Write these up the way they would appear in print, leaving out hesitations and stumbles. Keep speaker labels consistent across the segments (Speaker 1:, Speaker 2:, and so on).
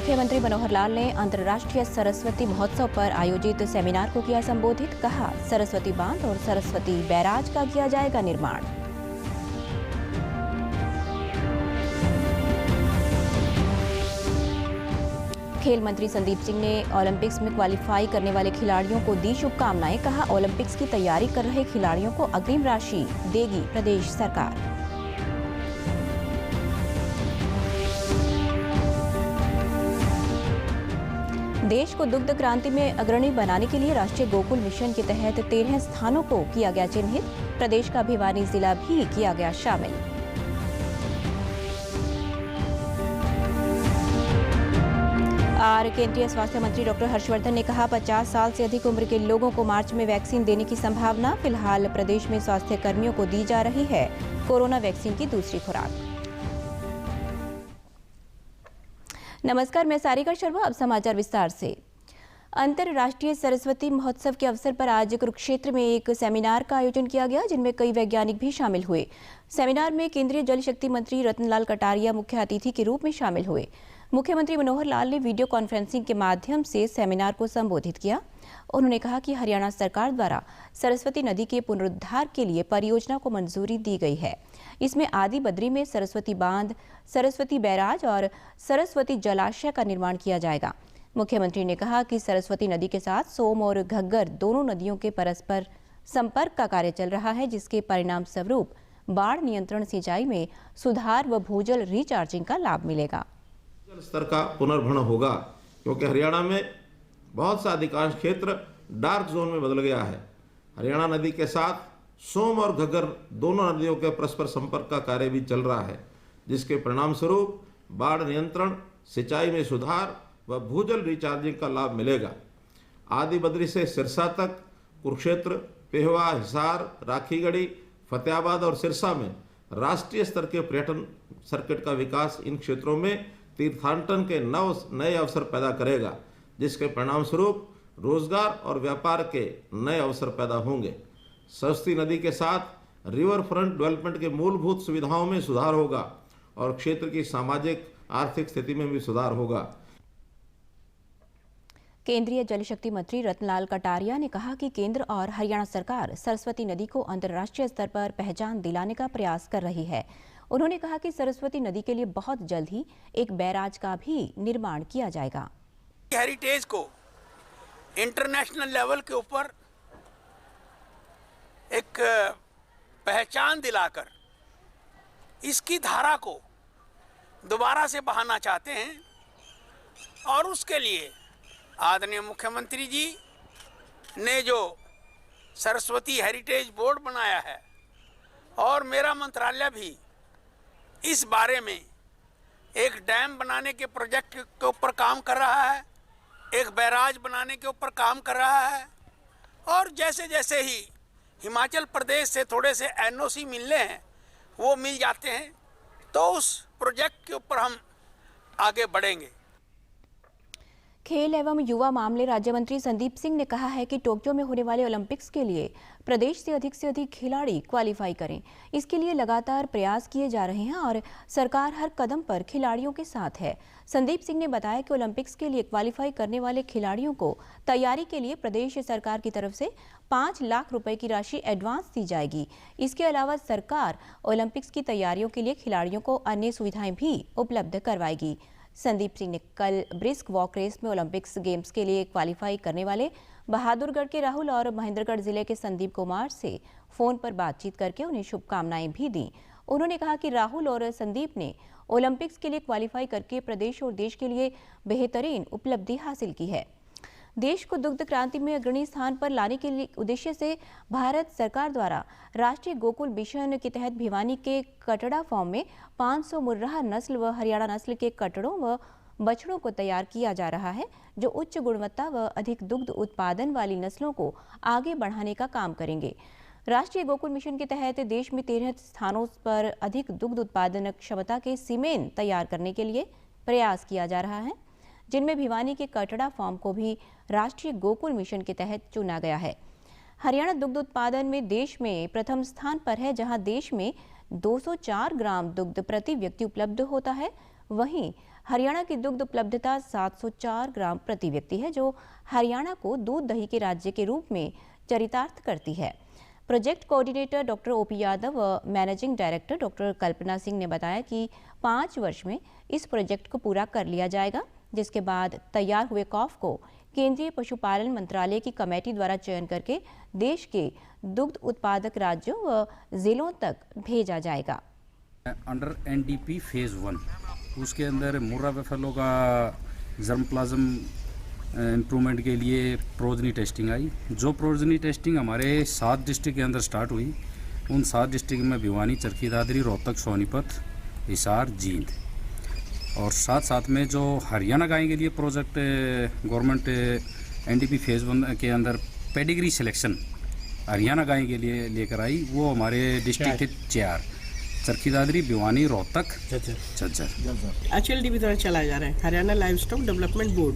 Speaker 1: मुख्यमंत्री मनोहर लाल ने अंतर्राष्ट्रीय सरस्वती महोत्सव पर आयोजित सेमिनार को किया संबोधित। कहा, सरस्वती बांध और सरस्वती बैराज का किया जाएगा निर्माण। खेल मंत्री संदीप सिंह ने ओलंपिक्स में क्वालिफाई करने वाले खिलाड़ियों को दी शुभकामनाएं। कहा, ओलंपिक्स की तैयारी कर रहे खिलाड़ियों को अग्रिम राशि देगी प्रदेश सरकार। देश को दुग्ध क्रांति में अग्रणी बनाने के लिए राष्ट्रीय गोकुल मिशन के तहत 13 स्थानों को किया गया चिन्हित। प्रदेश का भिवानी जिला भी किया गया शामिल। और केंद्रीय स्वास्थ्य मंत्री डॉक्टर हर्षवर्धन ने कहा, 50 साल से अधिक उम्र के लोगों को मार्च में वैक्सीन देने की संभावना। फिलहाल प्रदेश में स्वास्थ्य कर्मियों को दी जा रही है कोरोना वैक्सीन की दूसरी खुराक। नमस्कार, मैं सारिका शर्मा। अब समाचार विस्तार से। अंतर्राष्ट्रीय सरस्वती महोत्सव के अवसर पर आज कुरुक्षेत्र में एक सेमिनार का आयोजन किया गया, जिनमें कई वैज्ञानिक भी शामिल हुए। सेमिनार में केंद्रीय जल शक्ति मंत्री रतनलाल कटारिया मुख्य अतिथि के रूप में शामिल हुए। मुख्यमंत्री मनोहर लाल ने वीडियो कॉन्फ्रेंसिंग के माध्यम से सेमिनार को संबोधित किया। उन्होंने कहा कि हरियाणा सरकार द्वारा सरस्वती नदी के पुनरुद्धार के लिए परियोजना को मंजूरी दी गई है। इसमें आदि बद्री में सरस्वती बांध, सरस्वती बैराज और सरस्वती जलाशय का निर्माण किया जाएगा। मुख्यमंत्री ने कहा कि सरस्वती नदी के साथ सोम और घग्गर दोनों नदियों के परस्पर संपर्क का कार्य चल रहा है, जिसके परिणाम स्वरूप बाढ़ नियंत्रण, सिंचाई में सुधार व भूजल रिचार्जिंग का लाभ मिलेगा।
Speaker 2: जल स्तर का पुनर्भरण होगा, क्योंकि हरियाणा में बहुत सा अधिकांश क्षेत्र डार्क जोन में बदल गया है। हरियाणा नदी के साथ सोम और घग्गर दोनों नदियों के परस्पर संपर्क का कार्य भी चल रहा है, जिसके परिणाम स्वरूप बाढ़ नियंत्रण, सिंचाई में सुधार व भूजल रिचार्जिंग का लाभ मिलेगा। आदि बद्री से सिरसा तक, कुरुक्षेत्र, पेहवा, हिसार, राखीगढ़ी, फतेहाबाद और सिरसा में राष्ट्रीय स्तर के पर्यटन सर्किट का विकास इन क्षेत्रों में तीर्थाटन के नए अवसर पैदा करेगा, जिसके परिणाम स्वरूप रोजगार और व्यापार के नए अवसर पैदा होंगे। सरस्वती नदी के साथ रिवर फ्रंट डेवलपमेंट के मूलभूत सुविधाओं में सुधार होगा और क्षेत्र की सामाजिक आर्थिक स्थिति में भी सुधार होगा।
Speaker 1: केंद्रीय जल शक्ति मंत्री रतनलाल कटारिया ने कहा कि केंद्र और हरियाणा सरकार सरस्वती नदी को अंतर्राष्ट्रीय स्तर पर पहचान दिलाने का प्रयास कर रही है। उन्होंने कहा कि सरस्वती नदी के लिए बहुत जल्द ही एक बैराज का भी निर्माण किया जाएगा।
Speaker 3: हेरिटेज को इंटरनेशनल लेवल के ऊपर एक पहचान दिलाकर इसकी धारा को दोबारा से बहाना चाहते हैं, और उसके लिए आदरणीय मुख्यमंत्री जी ने जो सरस्वती हेरिटेज बोर्ड बनाया है, और मेरा मंत्रालय भी इस बारे में एक डैम बनाने के प्रोजेक्ट के ऊपर काम कर रहा है, एक बैराज बनाने के ऊपर काम कर रहा है। और जैसे जैसे ही हिमाचल प्रदेश से थोड़े से एनओसी मिलने हैं, वो मिल जाते हैं, तो उस प्रोजेक्ट के ऊपर हम आगे बढ़ेंगे।
Speaker 1: खेल एवं युवा मामले राज्य मंत्री संदीप सिंह ने कहा है कि टोक्यो में होने वाले ओलंपिक्स के लिए प्रदेश से अधिक खिलाड़ी क्वालिफाई करें। इसके लिए लगातार प्रयास किए जा रहे हैं और सरकार हर कदम पर खिलाड़ियों के साथ है। संदीप सिंह ने बताया कि ओलंपिक्स के लिए क्वालिफाई करने वाले खिलाड़ियों को तैयारी के लिए प्रदेश सरकार की तरफ से 5 लाख रुपए की राशि एडवांस दी जाएगी। इसके अलावा सरकार ओलंपिक्स की तैयारियों के लिए खिलाड़ियों को अन्य सुविधाएं भी उपलब्ध करवाएगी। संदीप सिंह ने कल ब्रिस्क वॉक रेस में ओलंपिक्स गेम्स के लिए क्वालिफाई करने वाले बहादुरगढ़ के राहुल और महेंद्रगढ़ जिले के संदीप कुमार से फोन पर बातचीत करके उन्हें शुभकामनाएं भी दी। उन्होंने कहा कि राहुल और संदीप ने ओलंपिक्स के लिए क्वालिफाई करके प्रदेश और देश के लिए बेहतरीन उपलब्धि हासिल की है। देश को दुग्ध क्रांति में अग्रणी स्थान पर लाने के लिए उद्देश्य से भारत सरकार द्वारा राष्ट्रीय गोकुल मिशन के तहत भिवानी के कटड़ा फार्म में 500 मुर्राह नस्ल व हरियाणा नस्ल के कटड़ों व बछड़ों को तैयार किया जा रहा है, जो उच्च गुणवत्ता व अधिक दुग्ध उत्पादन वाली नस्लों को आगे बढ़ाने का काम करेंगे। राष्ट्रीय गोकुल मिशन के तहत देश में 13 स्थानों पर अधिक दुग्ध उत्पादन क्षमता के सीमेन तैयार करने के लिए प्रयास किया जा रहा है, जिनमें भिवानी के कटड़ा फार्म को भी राष्ट्रीय गोकुल मिशन के तहत चुना गया है। हरियाणा दुग्ध उत्पादन में देश में प्रथम स्थान पर है, जहां देश में 204 ग्राम दुग्ध प्रति व्यक्ति उपलब्ध होता है। वहीं हरियाणा की दुग्ध उपलब्धता 704 ग्राम प्रति व्यक्ति है, जो हरियाणा को दूध दही के राज्य के रूप में चरितार्थ करती है। Project coordinator doctor OP Yadav व मैनेजिंग डायरेक्टर डॉक्टर कल्पना सिंह ने बताया कि 5 वर्ष में इस प्रोजेक्ट को पूरा कर लिया जाएगा, जिसके बाद तैयार हुए कॉफ को केंद्रीय पशुपालन मंत्रालय की कमेटी द्वारा चयन करके देश के दुग्ध उत्पादक राज्यों व जिलों तक भेजा जाएगा।
Speaker 4: अंडर एनडीपी फेज 1 उसके अंदर मुर्रा बफेलो का जर्मप्लाज्म इम्प्रूवमेंट के लिए प्रोजनी टेस्टिंग आई। जो प्रोजनी टेस्टिंग हमारे 7 डिस्ट्रिक्ट के अंदर स्टार्ट हुई, उन 7 डिस्ट्रिक्ट में भिवानी, चरखी दादरी, रोहतक, सोनीपत, हिसार, जींद, और साथ साथ में जो हरियाणा गाय के लिए प्रोजेक्ट गवर्नमेंट एनडीपी फेज 1 के अंदर पेडिग्री सिलेक्शन हरियाणा गाय के लिए लेकर आई, वो हमारे डिस्ट्रिक्ट थे 4, चरखी दादरी, भिवानी, रोहतक, झज्जर।
Speaker 5: HLDB द्वारा चलाए जा रहे हैं। Haryana livestock development board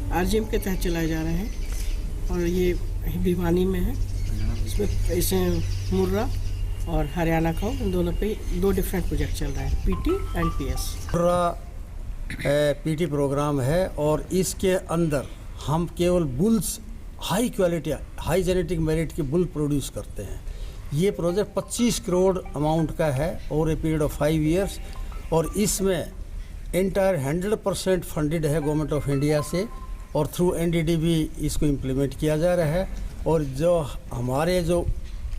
Speaker 5: RGM के तहत चलाए जा रहे हैं और ये भिवानी में है। इसमें मुर्रा और हरियाणा का इन दोनों पे 2 डिफरेंट प्रोजेक्ट चल रहे हैं, PT and PS।
Speaker 6: Murrah PT programme है और इसके अंदर हम केवल bulls high quality, high genetic merit के बुल प्रोड्यूस करते हैं। ये प्रोजेक्ट 25 करोड़ अमाउंट का है और ए पीरियड ऑफ 5 ईयर्स, और इसमें एंटायर 100% फंडेड है गवर्नमेंट ऑफ इंडिया से, और थ्रू NDDB इसको इम्प्लीमेंट किया जा रहा है। और जो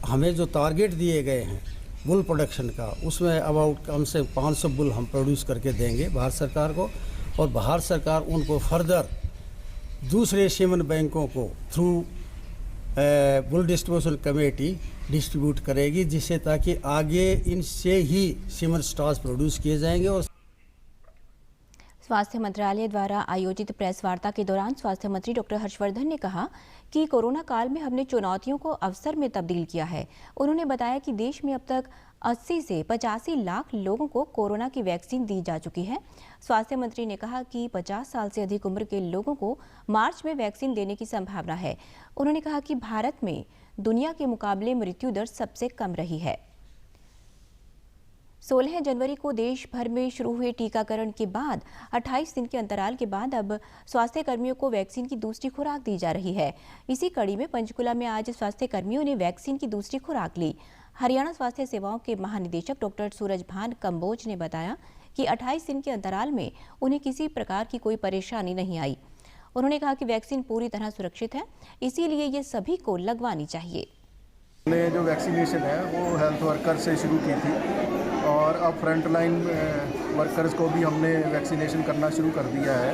Speaker 6: हमें जो टारगेट दिए गए हैं बुल प्रोडक्शन का, उसमें अबाउट कम से 500 बुल हम प्रोड्यूस करके देंगे भारत सरकार को, और भारत सरकार उनको फर्दर दूसरे सीमन बैंकों को through bull distribution committee distribute करेगी, जिससे ताकि आगे इनसे ही सीमन स्टॉक्स प्रोड्यूस किए जाएंगे। और
Speaker 1: स्वास्थ्य मंत्रालय द्वारा आयोजित प्रेस वार्ता के दौरान स्वास्थ्य मंत्री डॉक्टर हर्षवर्धन ने कहा कि कोरोना काल में हमने चुनौतियों को अवसर में तब्दील किया है। उन्होंने बताया कि देश में अब तक 80 से 85 लाख लोगों को कोरोना की वैक्सीन दी जा चुकी है। स्वास्थ्य मंत्री ने कहा कि 50 साल से अधिक उम्र के लोगों को मार्च में वैक्सीन देने की संभावना है। उन्होंने कहा कि भारत में दुनिया के मुकाबले मृत्यु दर सबसे कम रही है। 16 जनवरी को देश भर में शुरू हुए टीकाकरण के बाद 28 दिन के अंतराल के बाद अब स्वास्थ्य कर्मियों को वैक्सीन की दूसरी खुराक दी जा रही है। इसी कड़ी में पंचकुला में आज स्वास्थ्य कर्मियों ने वैक्सीन की दूसरी खुराक ली। हरियाणा स्वास्थ्य सेवाओं के महानिदेशक डॉक्टर सूरजभान कंबोज ने बताया कि 28 दिन के अंतराल में उन्हें किसी प्रकार की कोई परेशानी नहीं आई। उन्होंने कहा कि वैक्सीन पूरी तरह सुरक्षित है, इसीलिए ये सभी को लगवानी चाहिए।
Speaker 7: हमने जो वैक्सीनेशन है वो हेल्थ वर्कर से शुरू की थी और अब फ्रंटलाइन वर्कर्स को भी हमने वैक्सीनेशन करना शुरू कर दिया है।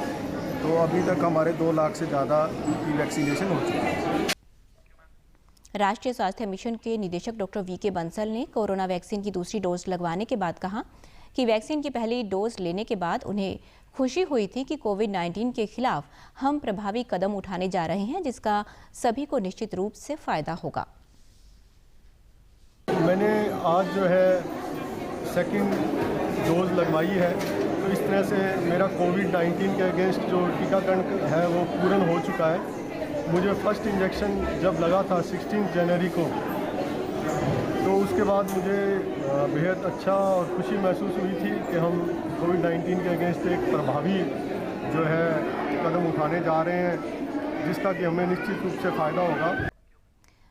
Speaker 7: तो अभी तक हमारे 2 लाख से ज़्यादा की वैक्सीनेशन हो चुकी है।
Speaker 1: राष्ट्रीय स्वास्थ्य मिशन के निदेशक डॉक्टर VK बंसल ने कोरोना वैक्सीन की दूसरी डोज लगवाने के बाद कहा कि वैक्सीन की पहली डोज लेने के बाद उन्हें खुशी हुई थी कि कोविड-19 के खिलाफ हम प्रभावी कदम उठाने जा रहे हैं, जिसका सभी को निश्चित रूप से फायदा होगा।
Speaker 7: मैंने आज जो है सेकंड डोज लगवाई है, तो इस तरह से मेरा कोविड-19 के अगेंस्ट जो टीकाकरण है वो पूर्ण हो चुका है। मुझे फर्स्ट इंजेक्शन जब लगा था 16 जनवरी को, तो उसके बाद मुझे बेहद अच्छा और खुशी महसूस हुई थी कि हम कोविड-19 के अगेंस्ट एक प्रभावी जो है कदम उठाने जा रहे हैं, जिसका कि हमें निश्चित रूप से फ़ायदा होगा।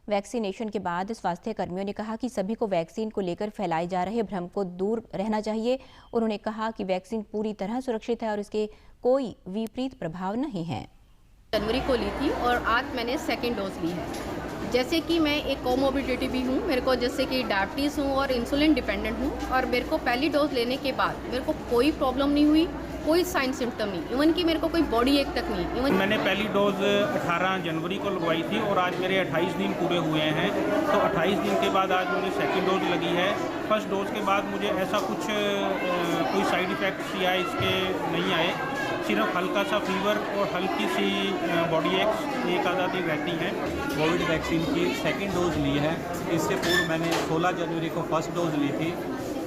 Speaker 1: वैक्सीनेशन के बाद स्वास्थ्य कर्मियों ने कहा कि सभी को वैक्सीन को लेकर फैलाए जा रहे भ्रम को दूर रहना चाहिए। उन्होंने कहा कि वैक्सीन पूरी तरह सुरक्षित है और इसके कोई विपरीत प्रभाव नहीं है।
Speaker 8: जनवरी को ली थी और आज मैंने सेकेंड डोज ली है। जैसे कि मैं एक कोमोबिडिटी भी हूँ, मेरे को जैसे कि डायबिटीज़ हूँ और इंसुलिन डिपेंडेंट हूँ, और मेरे को पहली डोज लेने के बाद मेरे को कोई प्रॉब्लम नहीं हुई, कोई साइन सिम्टम नहीं, इवन कि मेरे को कोई बॉडी एक तक नहीं। इवन
Speaker 9: मैंने पहली डोज 18 जनवरी को लगवाई थी और आज मेरे 28 दिन पूरे हुए हैं। तो 28 दिन के बाद आज मुझे सेकंड डोज लगी है। फर्स्ट डोज के बाद मुझे ऐसा कुछ कोई साइड इफ़ेक्ट्स या इसके नहीं आए, सिर्फ हल्का सा फीवर और हल्की सी बॉडी एक्स एक आधा दिन रहती हैं।
Speaker 10: कोविड वैक्सीन की सेकंड डोज ली है। इससे पूर्व मैंने 16 जनवरी को फर्स्ट डोज ली थी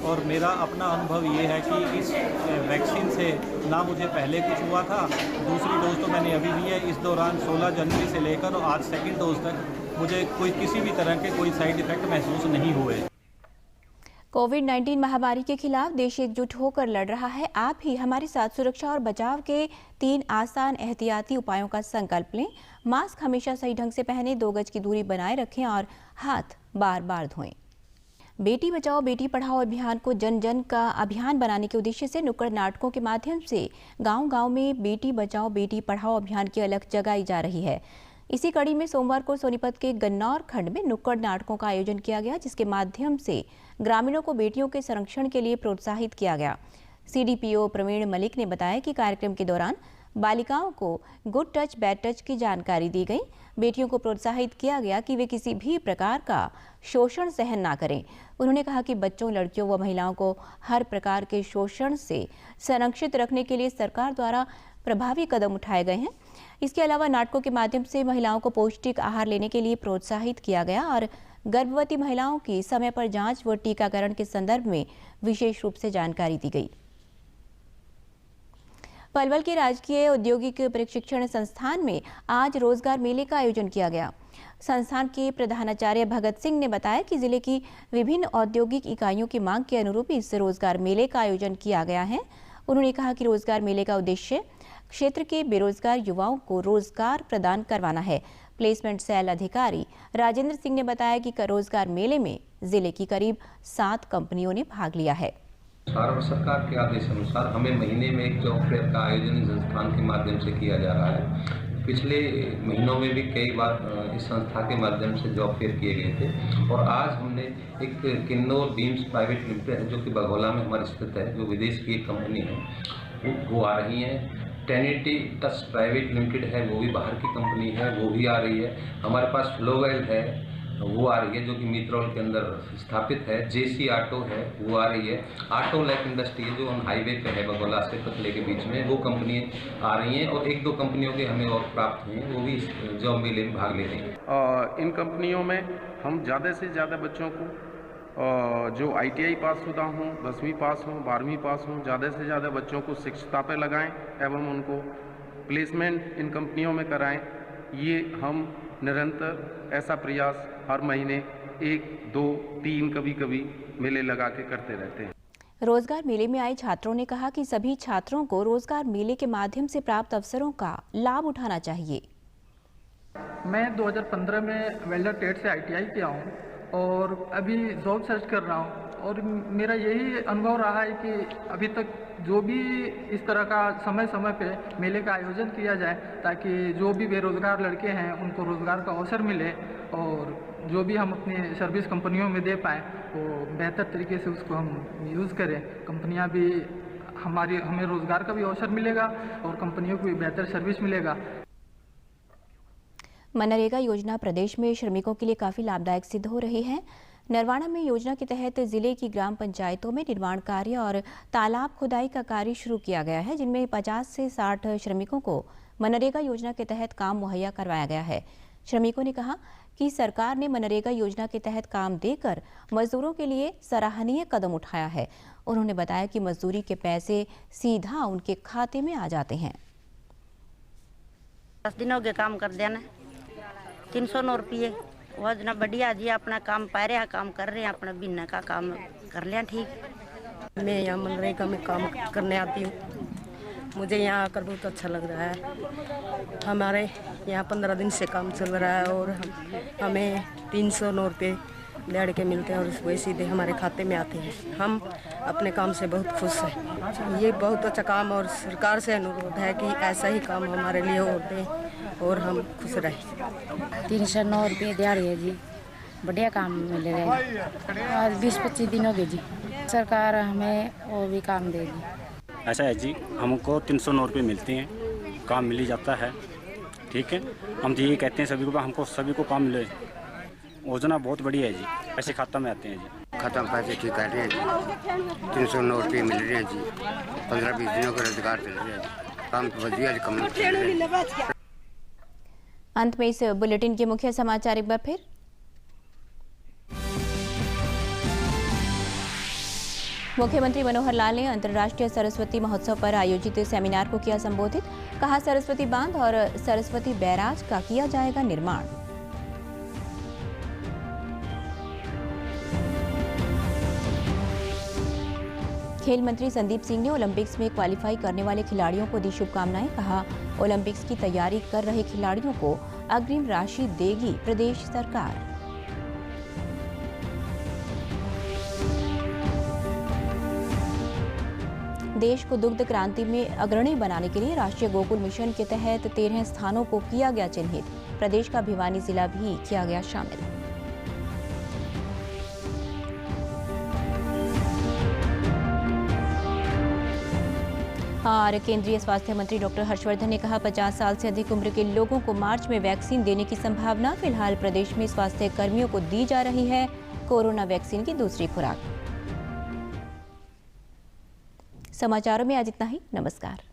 Speaker 10: और मेरा अपना अनुभव ये है कि इस वैक्सीन से ना मुझे पहले कुछ हुआ था, दूसरी डोज तो मैंने अभी ली है। इस दौरान 16 जनवरी से लेकर और आज सेकंड डोज तक मुझे कोई किसी भी तरह के कोई साइड इफ़ेक्ट महसूस नहीं हुए।
Speaker 1: कोविड-19 महामारी के खिलाफ देश एकजुट होकर लड़ रहा है। आप ही हमारे साथ सुरक्षा और बचाव के 3 आसान एहतियाती उपायों का संकल्प लें। मास्क हमेशा सही ढंग से पहनें, 2 गज की दूरी बनाए रखें और हाथ बार-बार धोएं। बेटी बचाओ बेटी पढ़ाओ अभियान को जन जन का अभियान बनाने के उद्देश्य से नुक्कड़ नाटकों के माध्यम से गांव-गांव में बेटी बचाओ बेटी पढ़ाओ अभियान की अलख जगाई जा रही है। इसी कड़ी में सोमवार को सोनीपत के गन्नौर खंड में नुक्कड़ नाटकों का आयोजन किया गया, जिसके माध्यम से ग्रामीणों को बेटियों के संरक्षण के लिए प्रोत्साहित किया गया। सीडीपीओ प्रवीण मलिक ने बताया कि कार्यक्रम के दौरान बालिकाओं को गुड टच बैड टच की जानकारी दी गई। बेटियों को प्रोत्साहित किया गया कि वे किसी भी प्रकार का शोषण सहन ना करें। उन्होंने कहा कि बच्चों, लड़कियों व महिलाओं को हर प्रकार के शोषण से संरक्षित रखने के लिए सरकार द्वारा प्रभावी कदम उठाए गए हैं। इसके अलावा नाटकों के माध्यम से महिलाओं को पौष्टिक आहार लेने के लिए प्रोत्साहित किया गया और गर्भवती महिलाओं की समय पर जांच व टीकाकरण के संदर्भ में विशेष रूप से जानकारी दी गई। पलवल के राजकीय औद्योगिक प्रशिक्षण संस्थान में आज रोजगार मेले का आयोजन किया गया। संस्थान के प्रधानाचार्य भगत सिंह ने बताया कि जिले की विभिन्न औद्योगिक इकाइयों की मांग के अनुरूप इस रोजगार मेले का आयोजन किया गया है। उन्होंने कहा कि रोजगार मेले का उद्देश्य क्षेत्र के बेरोजगार युवाओं को रोजगार प्रदान करवाना है। प्लेसमेंट सेल अधिकारी राजेंद्र सिंह ने बताया कि रोजगार मेले में जिले की करीब 7 कंपनियों ने भाग लिया है।
Speaker 11: भारत सरकार के आदेश अनुसार हमें महीने में एक जॉब फेयर का आयोजन इस संस्थान के माध्यम से किया जा रहा है। पिछले महीनों में भी कई बार इस संस्था के माध्यम से जॉब फेयर किए गए थे और आज हमने एक किन्नौर बीम्स प्राइवेट लिमिटेड जो कि बघौला में हमारी स्थित है, जो विदेश की एक कंपनी है, वो आ रही है। टेनिटी टच प्राइवेट लिमिटेड है, वो भी बाहर की कंपनी है, वो भी आ रही है। हमारे पास फ्लोवेल है, वो आ रही है जो कि मीत्रौल के अंदर स्थापित है। जेसी ऑटो है, वो आ रही है। ऑटो लाइक इंडस्ट्री है जो हम हाईवे पे है बघौला से कतले के बीच में, वो कंपनी आ रही हैं और 1-2 कंपनियों के हमें और प्राप्त हुए हैं, वो भी इस जॉब मेले में भाग ले रही हैं।
Speaker 12: इन कंपनियों में हम ज़्यादा से ज़्यादा बच्चों को जो ITI पास शुदा हों, 10वीं पास हों, 12वीं पास हों, ज़्यादा से ज़्यादा बच्चों को शिक्षता पे लगाएं एवं उनको प्लेसमेंट इन कंपनियों में कराएं। ये हम निरंतर ऐसा प्रयास हर महीने 1, 2, 3 कभी मेले लगा के करते रहते हैं।
Speaker 1: रोजगार मेले में आए छात्रों ने कहा कि सभी छात्रों को रोजगार मेले के माध्यम से प्राप्त अवसरों का लाभ उठाना चाहिए।
Speaker 13: मैं 2015 में वेल्डर ट्रेड से ITI किया हूँ और अभी जॉब सर्च कर रहा हूँ और मेरा यही अनुभव रहा है कि अभी तक जो भी इस तरह का समय समय पे मेले का आयोजन किया जाए ताकि जो भी बेरोज़गार लड़के हैं उनको रोज़गार का अवसर मिले और जो भी हम अपनी सर्विस कंपनियों में दे पाएँ वो बेहतर तरीके से उसको हम यूज़ करें। कंपनियाँ भी हमें रोज़गार का भी अवसर मिलेगा और कंपनियों को भी बेहतर सर्विस मिलेगा।
Speaker 1: मनरेगा योजना प्रदेश में श्रमिकों के लिए काफ़ी लाभदायक सिद्ध हो रही है। नरवाना में योजना के तहत जिले की ग्राम पंचायतों में निर्माण कार्य और तालाब खुदाई का कार्य शुरू किया गया है, जिनमें 50 से 60 श्रमिकों को मनरेगा योजना के तहत काम मुहैया करवाया गया है। श्रमिकों ने कहा कि सरकार ने मनरेगा योजना के तहत काम देकर मजदूरों के लिए सराहनीय कदम उठाया है। उन्होंने बताया कि मजदूरी के पैसे सीधा उनके खाते में आ जाते हैं।
Speaker 14: 10 दिनों के काम कर देना, 309 रुपये वजना बढ़िया जी। अपना काम पा रहे हैं, काम कर रहे हैं, अपना बिना का काम कर लिया ठीक।
Speaker 15: मैं यहाँ मनरेगा में काम करने आती हूँ, मुझे यहाँ आकर बहुत अच्छा लग रहा है। हमारे यहाँ 15 दिन से काम चल रहा है और हमें 309 रुपये लड़ के मिलते हैं और वही सीधे हमारे खाते में आते हैं। हम अपने काम से बहुत खुश हैं। ये बहुत अच्छा काम और सरकार से अनुरोध है कि ऐसा ही काम हमारे लिए हो दे और हम खुश रहें।
Speaker 16: 309 रुपये दिहाड़ी है जी, बढ़िया काम मिल रहा है। आज 20-25 दिन हो गए जी, सरकार हमें वो भी काम देगी।
Speaker 17: ऐसा है जी, हमको 309 रुपये मिलते हैं, काम मिल ही जाता है, ठीक है। हम तो यही कहते हैं सभी को, हमको सभी को काम मिले। योजना बहुत बढ़िया है जी, पैसे खाता में आते हैं जी।
Speaker 18: खाता में पैसे ठीक कर रहे हैं जी, 309 रुपये मिल रहे हैं जी। 15-20 दिनों का रोजगार चल रहा है जी, काम तो बढ़िया कम चल रहे हैं।
Speaker 1: अंत में इस बुलेटिन के मुख्य समाचार एक बार फिर। मुख्यमंत्री मनोहर लाल ने अंतर्राष्ट्रीय सरस्वती महोत्सव पर आयोजित सेमिनार को किया संबोधित। कहा, सरस्वती बांध और सरस्वती बैराज का किया जाएगा निर्माण। खेल मंत्री संदीप सिंह ने ओलंपिक्स में क्वालिफाई करने वाले खिलाड़ियों को दी शुभकामनाएं। कहा, ओलंपिक्स की तैयारी कर रहे खिलाड़ियों को अग्रिम राशि देगी प्रदेश सरकार। देश को दुग्ध क्रांति में अग्रणी बनाने के लिए राष्ट्रीय गोकुल मिशन के तहत 13 स्थानों को किया गया चिन्हित। प्रदेश का भिवानी जिला भी किया गया शामिल। और केंद्रीय स्वास्थ्य मंत्री डॉक्टर हर्षवर्धन ने कहा, 50 साल से अधिक उम्र के लोगों को मार्च में वैक्सीन देने की संभावना। फिलहाल प्रदेश में स्वास्थ्य कर्मियों को दी जा रही है कोरोना वैक्सीन की दूसरी खुराक। समाचारों में आज इतना ही। नमस्कार।